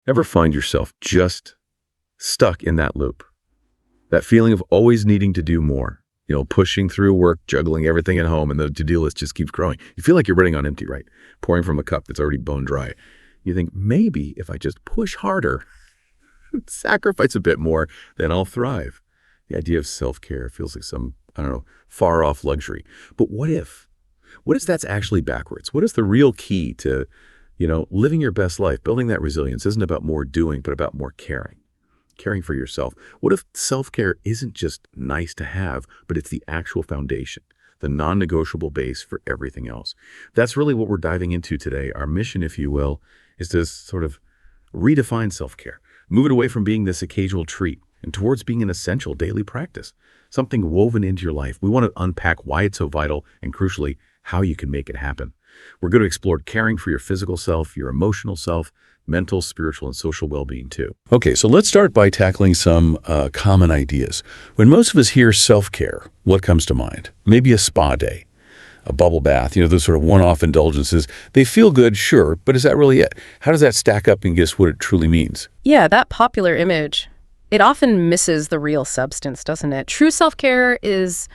Ever find yourself just stuck in that loop? That feeling of always needing to do more, pushing through work, juggling everything at home, and the to-do list just keeps growing. You feel like you're running on empty, right? Pouring from a cup that's already bone dry. You think, maybe if I just push harder, sacrifice a bit more, then I'll thrive. The idea of self-care feels like some, far-off luxury. But what if that's actually backwards? What is the real key to, living your best life? Building that resilience isn't about more doing, but about more caring for yourself. What if self-care isn't just nice to have, but it's the actual foundation, the non-negotiable base for everything else? That's really what we're diving into today. Our mission, if you will, is to sort of redefine self-care, move it away from being this occasional treat and towards being an essential daily practice, something woven into your life. We want to unpack why it's so vital and, crucially, how you can make it happen. We're going to explore caring for your physical self, your emotional self, mental, spiritual, and social well-being too. Okay, so let's start by tackling some common ideas. When most of us hear self-care, what comes to mind? Maybe a spa day, a bubble bath, those sort of one-off indulgences. They feel good, sure, but is that really it? How does that stack up against what it truly means? Yeah, that popular image, it often misses the real substance, doesn't it? True self-care is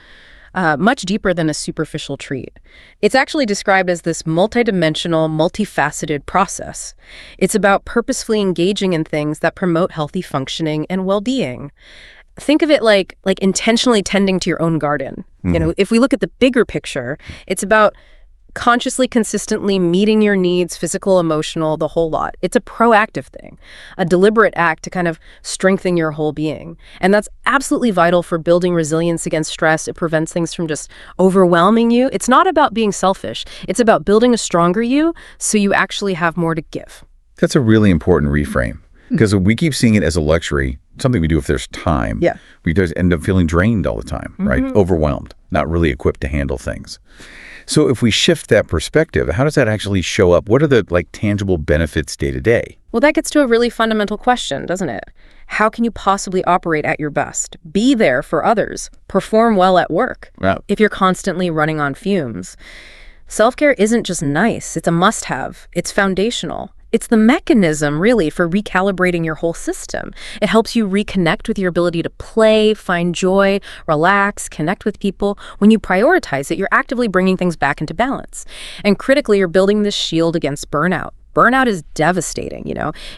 much deeper than a superficial treat. It's actually described as this multidimensional, multifaceted process. It's about purposefully engaging in things that promote healthy functioning and well-being. Think of it like intentionally tending to your own garden. If we look at the bigger picture, it's about consciously, consistently meeting your needs, physical, emotional, the whole lot. It's a proactive thing, a deliberate act to kind of strengthen your whole being. And that's absolutely vital for building resilience against stress. It prevents things from just overwhelming you. It's not about being selfish. It's about building a stronger you so you actually have more to give. That's a really important reframe, because we keep seeing it as a luxury, something we do if there's time. Yeah. We just end up feeling drained all the time, right? Overwhelmed, not really equipped to handle things. So if we shift that perspective, how does that actually show up? What are the tangible benefits day to day? Well, that gets to a really fundamental question, doesn't it? How can you possibly operate at your best, be there for others, perform well at work, if you're constantly running on fumes? Self-care isn't just nice, it's a must-have, it's foundational. It's the mechanism, really, for recalibrating your whole system. It helps you reconnect with your ability to play, find joy, relax, connect with people. When you prioritize it, you're actively bringing things back into balance. And critically, you're building this shield against burnout. Burnout is devastating,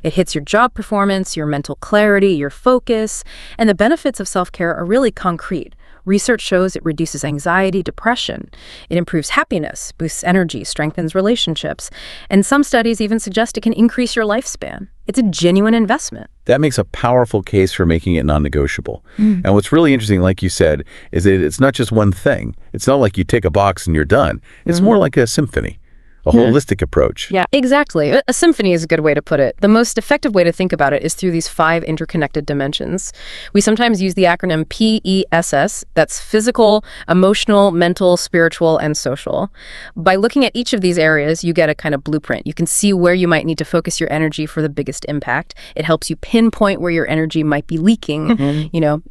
It hits your job performance, your mental clarity, your focus. And the benefits of self-care are really concrete. Research shows it reduces anxiety, depression. It improves happiness, boosts energy, strengthens relationships. And some studies even suggest it can increase your lifespan. It's a genuine investment. That makes a powerful case for making it non-negotiable. And what's really interesting, like you said, is that it's not just one thing. It's not like you tick a box and you're done. It's more like a symphony. A holistic approach. Yeah, exactly. A symphony is a good way to put it. The most effective way to think about it is through these 5 interconnected dimensions. We sometimes use the acronym PESS. That's physical, emotional, mental, spiritual, and social. By looking at each of these areas, you get a kind of blueprint. You can see where you might need to focus your energy for the biggest impact. It helps you pinpoint where your energy might be leaking,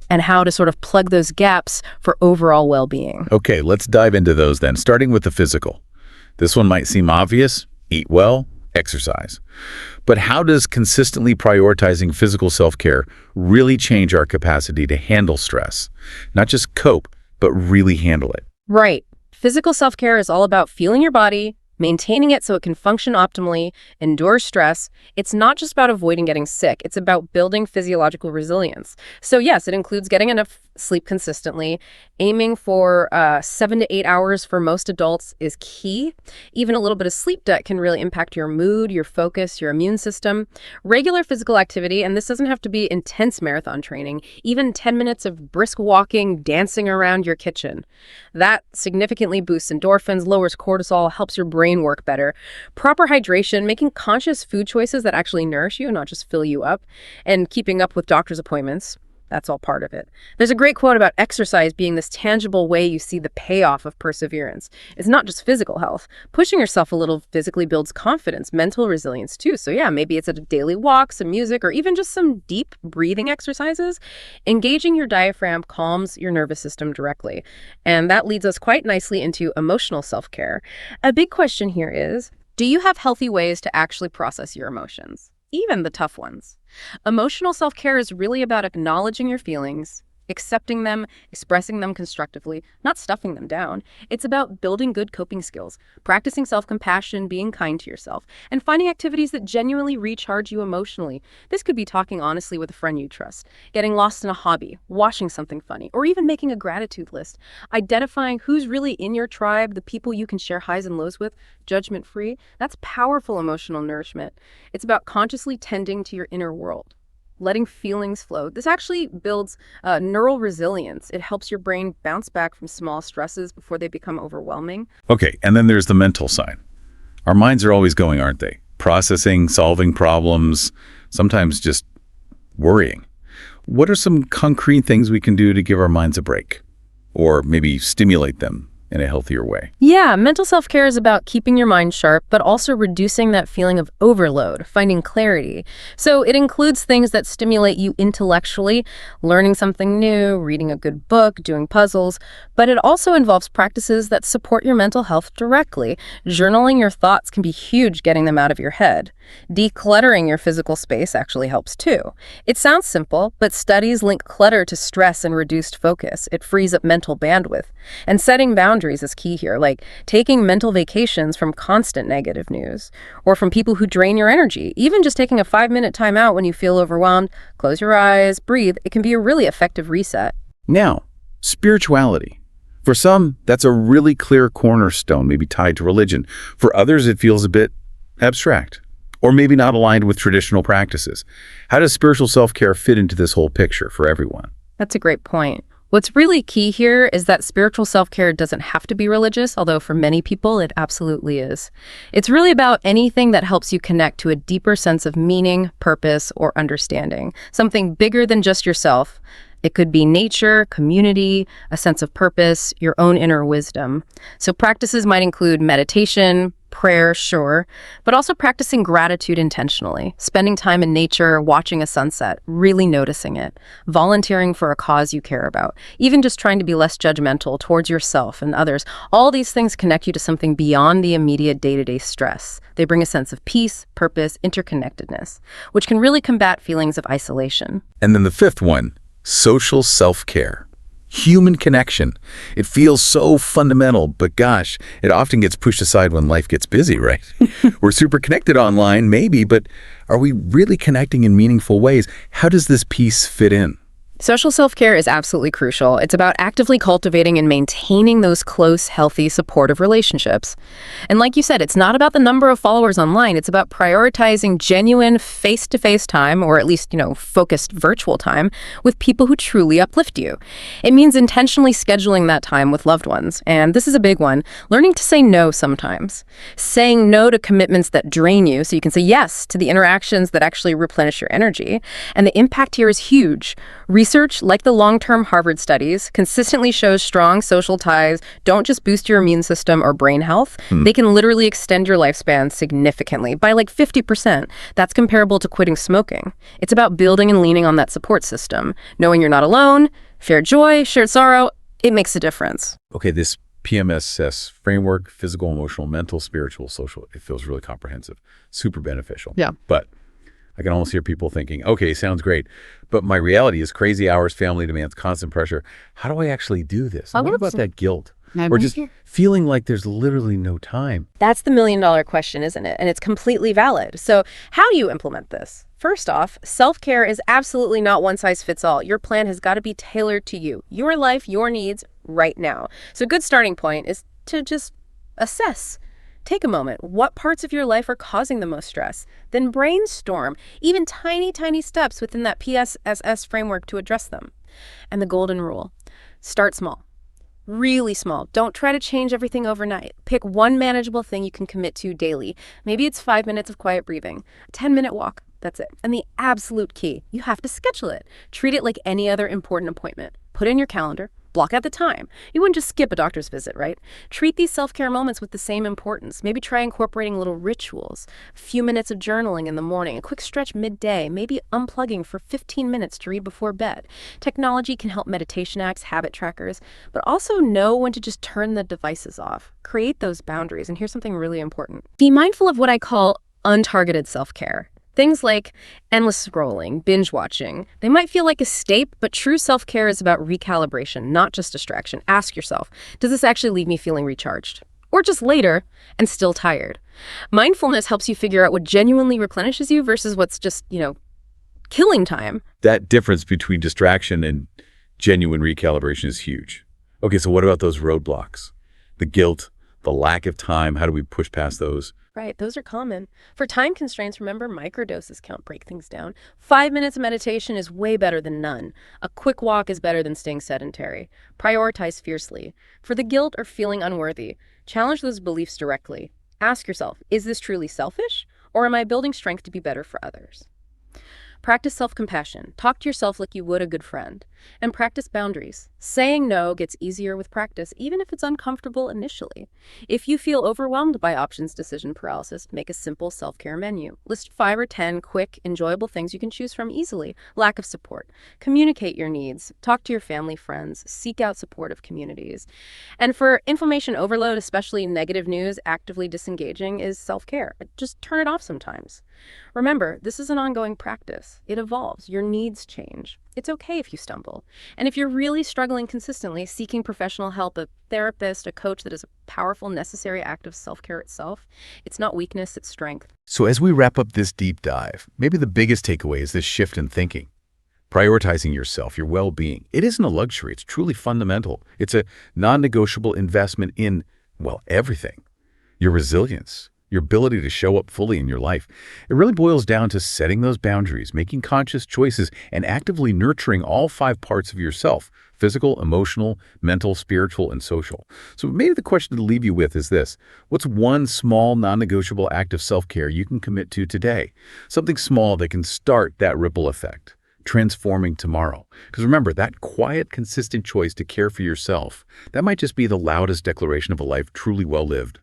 and how to sort of plug those gaps for overall well-being. Okay, let's dive into those then, starting with the physical. This one might seem obvious: eat well, exercise. But how does consistently prioritizing physical self-care really change our capacity to handle stress? Not just cope, but really handle it. Right. Physical self-care is all about feeling your body, maintaining it so it can function optimally, endure stress. It's not just about avoiding getting sick. It's about building physiological resilience. So yes, it includes getting enough sleep consistently. Aiming for 7 to 8 hours for most adults is key. Even a little bit of sleep debt can really impact your mood, your focus, your immune system. Regular physical activity, and this doesn't have to be intense marathon training, even 10 minutes of brisk walking, dancing around your kitchen. That significantly boosts endorphins, lowers cortisol, helps your brain work better. Proper hydration, making conscious food choices that actually nourish you, not just fill you up, and keeping up with doctor's appointments. That's all part of it. There's a great quote about exercise being this tangible way you see the payoff of perseverance. It's not just physical health. Pushing yourself a little physically builds confidence, mental resilience too. So yeah, maybe it's a daily walk, some music, or even just some deep breathing exercises. Engaging your diaphragm calms your nervous system directly. And that leads us quite nicely into emotional self-care. A big question here is, do you have healthy ways to actually process your emotions? even the tough ones. Emotional self-care is really about acknowledging your feelings, accepting them, expressing them constructively, not stuffing them down. It's about building good coping skills, practicing self-compassion, being kind to yourself, and finding activities that genuinely recharge you emotionally. This could be talking honestly with a friend you trust, getting lost in a hobby, watching something funny, or even making a gratitude list. Identifying who's really in your tribe, the people you can share highs and lows with, judgment-free. That's powerful emotional nourishment. It's about consciously tending to your inner world, letting feelings flow. This actually builds neural resilience. It helps your brain bounce back from small stresses before they become overwhelming. Okay, and then there's the mental side. Our minds are always going, aren't they? Processing, solving problems, sometimes just worrying. What are some concrete things we can do to give our minds a break? Or maybe stimulate them in a healthier way? Yeah, mental self-care is about keeping your mind sharp, but also reducing that feeling of overload, finding clarity. So it includes things that stimulate you intellectually, learning something new, reading a good book, doing puzzles, but it also involves practices that support your mental health directly. Journaling your thoughts can be huge, getting them out of your head. Decluttering your physical space actually helps too. It sounds simple, but studies link clutter to stress and reduced focus. It frees up mental bandwidth. And setting boundaries is key here, like taking mental vacations from constant negative news or from people who drain your energy. Even just taking a 5-minute time out when you feel overwhelmed, close your eyes, breathe. It can be a really effective reset. Now, spirituality. For some, that's a really clear cornerstone, maybe tied to religion. For others, it feels a bit abstract, or maybe not aligned with traditional practices. How does spiritual self-care fit into this whole picture for everyone? That's a great point. What's really key here is that spiritual self-care doesn't have to be religious, although for many people it absolutely is. It's really about anything that helps you connect to a deeper sense of meaning, purpose, or understanding, something bigger than just yourself. It could be nature, community, a sense of purpose, your own inner wisdom. So practices might include meditation, prayer, sure, but also practicing gratitude intentionally, spending time in nature, watching a sunset, really noticing it, volunteering for a cause you care about, even just trying to be less judgmental towards yourself and others. All these things connect you to something beyond the immediate day-to-day stress. They bring a sense of peace, purpose, interconnectedness, which can really combat feelings of isolation. And then the fifth one, social self-care. Human connection. It feels so fundamental, but gosh, it often gets pushed aside when life gets busy, right? We're super connected online, maybe, but are we really connecting in meaningful ways? How does this piece fit in? Social self-care is absolutely crucial. It's about actively cultivating and maintaining those close, healthy, supportive relationships. And like you said, it's not about the number of followers online. It's about prioritizing genuine face-to-face time, or at least, focused virtual time with people who truly uplift you. It means intentionally scheduling that time with loved ones. And this is a big one, learning to say no sometimes. Saying no to commitments that drain you so you can say yes to the interactions that actually replenish your energy. And the impact here is huge. Research, like the long-term Harvard studies, consistently shows strong social ties don't just boost your immune system or brain health, they can literally extend your lifespan significantly by like 50%. That's comparable to quitting smoking. It's about building and leaning on that support system, knowing you're not alone, shared joy, shared sorrow. It makes a difference. Okay, this PMSS framework, physical, emotional, mental, spiritual, social, it feels really comprehensive, super beneficial. Yeah. But I can almost hear people thinking, okay, sounds great, but my reality is crazy hours, family demands, constant pressure. How do I actually do this? What about that guilt? Or just feeling like there's literally no time? That's the million-dollar question, isn't it? And it's completely valid. So how do you implement this? First off, self-care is absolutely not one size fits all. Your plan has got to be tailored to you, your life, your needs right now. So a good starting point is to just assess. Take a moment. What parts of your life are causing the most stress? Then brainstorm even tiny, tiny steps within that PSSS framework to address them. And the golden rule, start small. Really small. Don't try to change everything overnight. Pick one manageable thing you can commit to daily. Maybe it's 5 minutes of quiet breathing, a 10-minute walk. That's it. And the absolute key, you have to schedule it. Treat it like any other important appointment. Put in your calendar. Block out the time. You wouldn't just skip a doctor's visit, right? Treat these self-care moments with the same importance. Maybe try incorporating little rituals, a few minutes of journaling in the morning, a quick stretch midday, maybe unplugging for 15 minutes to read before bed. Technology can help meditation apps, habit trackers, but also know when to just turn the devices off. Create those boundaries. And here's something really important. Be mindful of what I call untargeted self-care. Things like endless scrolling, binge watching, they might feel like escape, but true self-care is about recalibration, not just distraction. Ask yourself, does this actually leave me feeling recharged? Or just later and still tired? Mindfulness helps you figure out what genuinely replenishes you versus what's just, killing time. That difference between distraction and genuine recalibration is huge. Okay, so what about those roadblocks? The guilt, the lack of time, how do we push past those? Right, those are common. For time constraints, remember microdoses count, break things down. 5 minutes of meditation is way better than none. A quick walk is better than staying sedentary. Prioritize fiercely. For the guilt or feeling unworthy, challenge those beliefs directly. Ask yourself, is this truly selfish? Or am I building strength to be better for others? Practice self-compassion. Talk to yourself like you would a good friend. And practice boundaries. Saying no gets easier with practice, even if it's uncomfortable initially. If you feel overwhelmed by options decision paralysis, make a simple self-care menu. List 5 or 10 quick, enjoyable things you can choose from easily. Lack of support. Communicate your needs. Talk to your family, friends. Seek out supportive communities. And for information overload, especially negative news, actively disengaging is self-care. Just turn it off sometimes. Remember, this is an ongoing practice. It evolves. Your needs change. It's okay if you stumble. And if you're really struggling consistently, seeking professional help, a therapist, a coach, that is a powerful, necessary act of self-care itself. It's not weakness, it's strength. So as we wrap up this deep dive, maybe the biggest takeaway is this shift in thinking. Prioritizing yourself, your well-being. It isn't a luxury. It's truly fundamental. It's a non-negotiable investment in, well, everything. Your resilience, your ability to show up fully in your life. It really boils down to setting those boundaries, making conscious choices, and actively nurturing all 5 parts of yourself: physical, emotional, mental, spiritual, and social. So maybe the question to leave you with is this: what's one small, non-negotiable act of self-care you can commit to today? Something small that can start that ripple effect, transforming tomorrow. Because remember, that quiet, consistent choice to care for yourself, that might just be the loudest declaration of a life truly well lived.